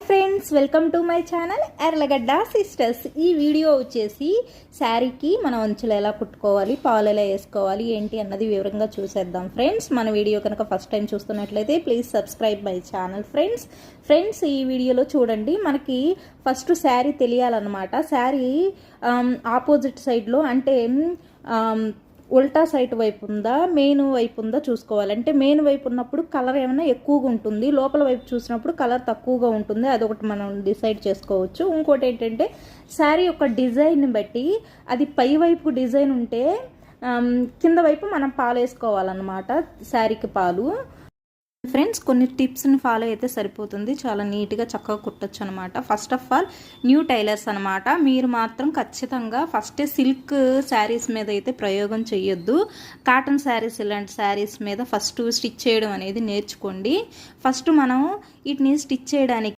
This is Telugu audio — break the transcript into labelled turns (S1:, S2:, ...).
S1: Friends, welcome to my channel Yarlagadda sisters. ఈ వీడియో వచ్చేసి శారీకి మనం అంచులు ఎలా కుట్టుకోవాలి, పాలు ఎలా వేసుకోవాలి ఏంటి అన్నది వివరంగా చూసేద్దాం. ఫ్రెండ్స్, మన వీడియో కనుక ఫస్ట్ టైం చూస్తున్నట్లయితే please subscribe my channel. Friends ఈ వీడియోలో చూడండి, మనకి ఫస్ట్ శారీ తెలియాలన్నమాట. శారీ ఆపోజిట్ సైడ్లో అంటే ఉల్టా సైడ్ వైపు ఉందా, మెయిన్ వైపు ఉందా చూసుకోవాలి. అంటే మెయిన్ వైపు ఉన్నప్పుడు కలర్ ఏమైనా ఎక్కువగా ఉంటుంది, లోపల వైపు చూసినప్పుడు కలర్ తక్కువగా ఉంటుంది. అదొకటి మనం డిసైడ్ చేసుకోవచ్చు. ఇంకోటి ఏంటంటే శారీ యొక్క డిజైన్ని బట్టి అది పై వైపు డిజైన్ ఉంటే కింద వైపు మనం పాలు వేసుకోవాలన్నమాట. శారీకి పాలు. ఫ్రెండ్స్, కొన్ని టిప్స్ని ఫాలో అయితే సరిపోతుంది, చాలా నీట్గా చక్కగా కుట్టచ్చు అనమాట. First of all new tailors అనమాట. మీరు మాత్రం ఖచ్చితంగా ఫస్టే సిల్క్ శారీస్ మీద అయితే ప్రయోగం చేయొద్దు. కాటన్ శారీస్, ఇలాంటి శారీస్ మీద ఫస్ట్ స్టిచ్ చేయడం అనేది నేర్చుకోండి. ఫస్ట్ మనం వీటిని స్టిచ్ చేయడానికి